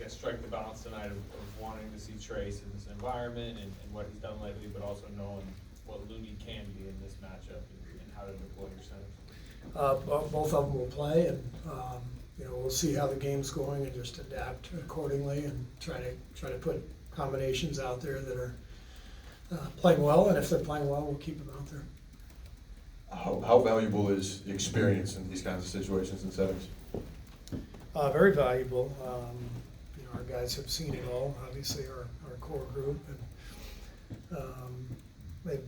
guess, strike the balance tonight of wanting to see Trace in this environment and what he's done lately, but also knowing what Looney can be in this matchup and how to deploy your centers? Both of them will play, and we'll see how the game's going and just adapt accordingly and try to put combinations out there that are playing well, and if they're playing well, we'll keep them out there. How valuable is experience in these kinds of situations and settings? Very valuable. Our guys have seen it all, obviously our core group, and they've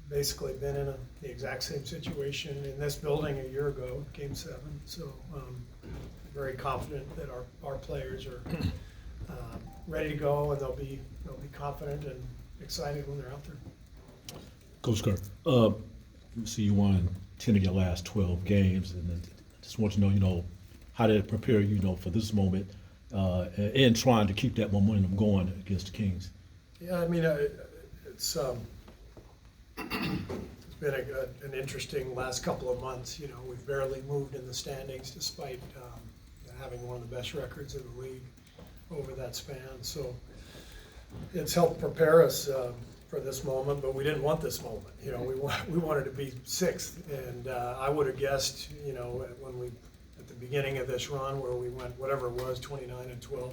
basically been in the exact same situation in this building a year ago, Game 7. So very confident that our players are ready to go, and they'll be confident and excited when they're out there. Coach Kerr, see you won 10 of your last 12 games, and I just want to know, how did it prepare you, for this moment, and trying to keep that momentum going against the Kings? Yeah, I mean, it's been an interesting last couple of months. We've barely moved in the standings despite having one of the best records in the league over that span. So it's helped prepare us for this moment, but we didn't want this moment. We wanted to be sixth, and I would have guessed, when we at the beginning of this run where we went whatever it was, 29-12. I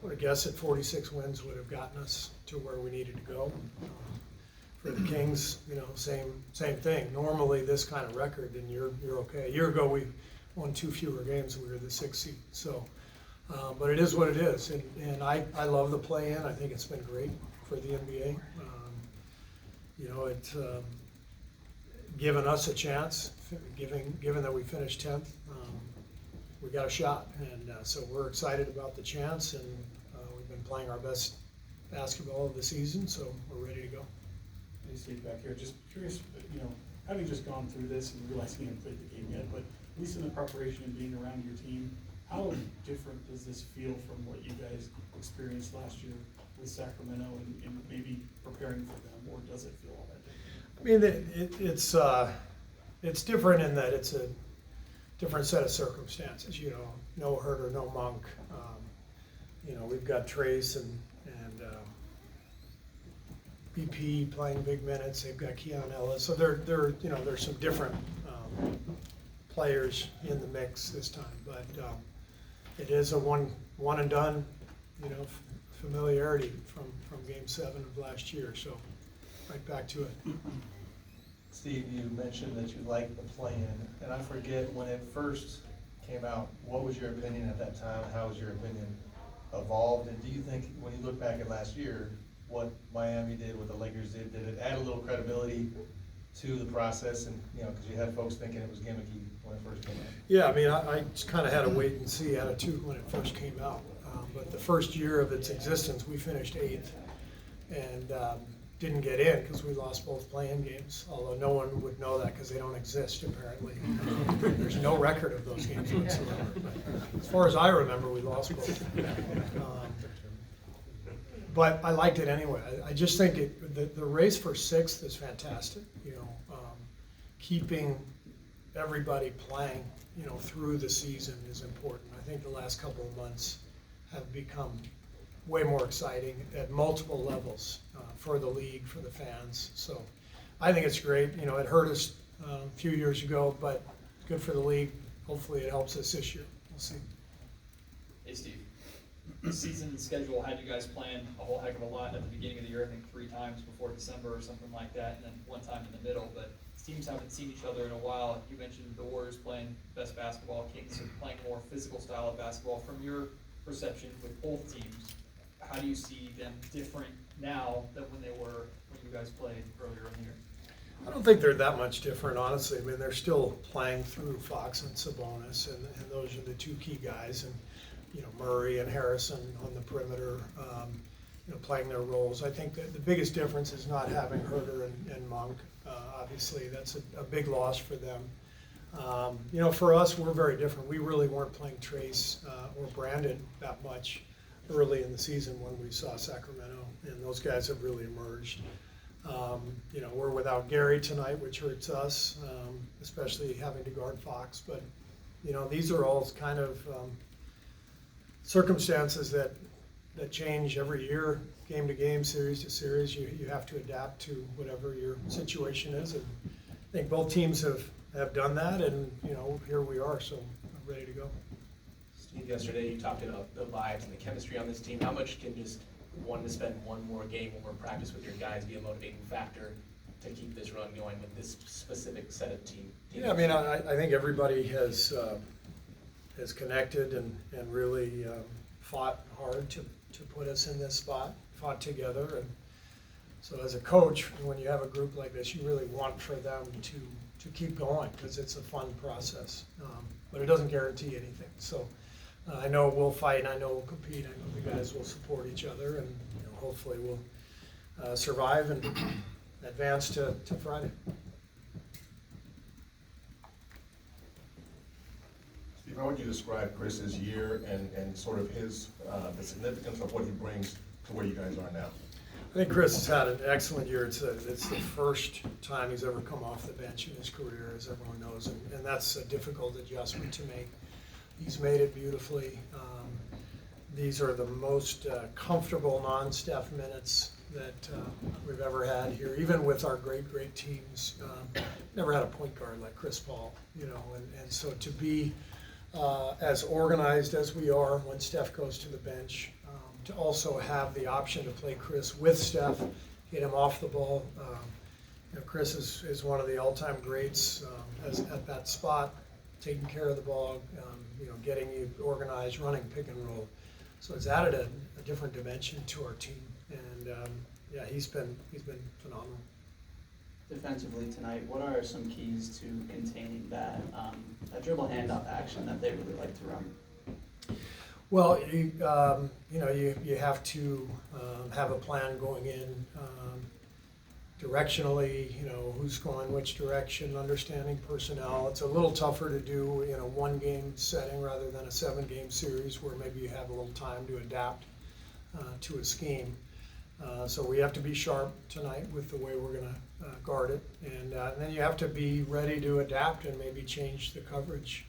would have guessed that 46 wins would have gotten us to where we needed to go. For the Kings, same thing. Normally this kind of record, and you're okay. A year ago we won 2 fewer games, and we were the 6th seed. So, but it is what it is, and I love the play-in. I think it's been great for the NBA. It's given us a chance. Given that we finished 10th, we got a shot, and so we're excited about the chance, and we've been playing our best basketball of the season, so we're ready to go. Hey Steve, back here, just curious, having just gone through this and realizing you haven't played the game yet, but at least in the preparation and being around your team, how different does this feel from what you guys experienced last year with Sacramento and maybe preparing for them, or does it feel all that different? I mean, it's different in that it's a different set of circumstances. No Herter, no Monk. We've got Trace and BP playing big minutes. They've got Keon Ellis. So there's some different players in the mix this time. But it is a one and done, familiarity from Game 7 of last year. So right back to it. Steve, you mentioned that you liked the play-in, and I forget when it first came out, what was your opinion at that time? How has your opinion evolved? And do you think, when you look back at last year, what Miami did, what the Lakers did it add a little credibility to the process? And, because you had folks thinking it was gimmicky when it first came out. Yeah, I mean, I just kind of had a wait and see attitude when it first came out. But the first year of its existence, we finished 8th and didn't get in because we lost both play-in games, although no one would know that because they don't exist, apparently. There's no record of those games whatsoever. But as far as I remember, we lost both. But I liked it anyway. I just think the race for 6th is fantastic. Keeping everybody playing, through the season is important. I think the last couple of months have become way more exciting at multiple levels for the league, for the fans. So I think it's great. It hurt us a few years ago, but good for the league. Hopefully it helps us this year. We'll see. Hey Steve, the season schedule had you guys playing a whole heck of a lot at the beginning of the year, I think 3 times before December or something like that, and then 1 time in the middle, but teams haven't seen each other in a while. You mentioned the Warriors playing best basketball, Kings are playing more physical style of basketball. From your perception with both teams, how do you see them different now than when you guys played earlier in the year? I don't think they're that much different, honestly. I mean, they're still playing through Fox and Sabonis, and those are the 2 key guys, and Murray and Harrison on the perimeter, playing their roles. I think that the biggest difference is not having Herter and Monk. Obviously, that's a big loss for them. For us, we're very different. We really weren't playing Trace or Brandon that much early in the season when we saw Sacramento, and those guys have really emerged. We're without Gary tonight, which hurts us, especially having to guard Fox. But these are all kind of circumstances that change every year, game to game, series to series. You have to adapt to whatever your situation is, and I think both teams have done that, and, you know, here we are, so I'm ready to go. Steve, yesterday you talked about the vibes and the chemistry on this team. How much can just wanting to spend one more game, one more practice with your guys be a motivating factor to keep this run going with this specific set of team? Yeah, I mean, I think everybody has connected and really fought hard to put us in this spot, fought together. And so as a coach, when you have a group like this, you really want for them to keep going, because it's a fun process. But it doesn't guarantee anything. So I know we'll fight, I know we'll compete, I know the guys will support each other, and, you know, hopefully we'll survive and advance to Friday. Steve, how would you describe Chris's year and sort of his, the significance of what he brings to where you guys are now? I think Chris has had an excellent year. It's the first time he's ever come off the bench in his career, as everyone knows, and that's a difficult adjustment to make. He's made it beautifully. These are the most comfortable non-Steph minutes that we've ever had here, even with our great teams. Never had a point guard like Chris Paul, you know, and so to be as organized as we are when Steph goes to the bench, to also have the option to play Chris with Steph, get him off the ball. You know, Chris is one of the all-time greats at that spot, taking care of the ball, you know, getting you organized, running pick and roll. So it's added a different dimension to our team, and yeah, he's been phenomenal. Defensively tonight, what are some keys to containing that dribble handoff action that they really like to run? Well, you know, you have to have a plan going in directionally, you know, who's going which direction, understanding personnel. It's a little tougher to do in a one-game setting rather than a 7-game series where maybe you have a little time to adapt to a scheme. So we have to be sharp tonight with the way we're going to guard it, and then you have to be ready to adapt and maybe change the coverage.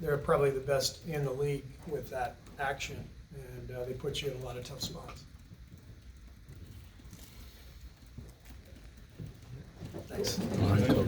They're probably the best in the league with that action, and they put you in a lot of tough spots. Thanks. All right, cool.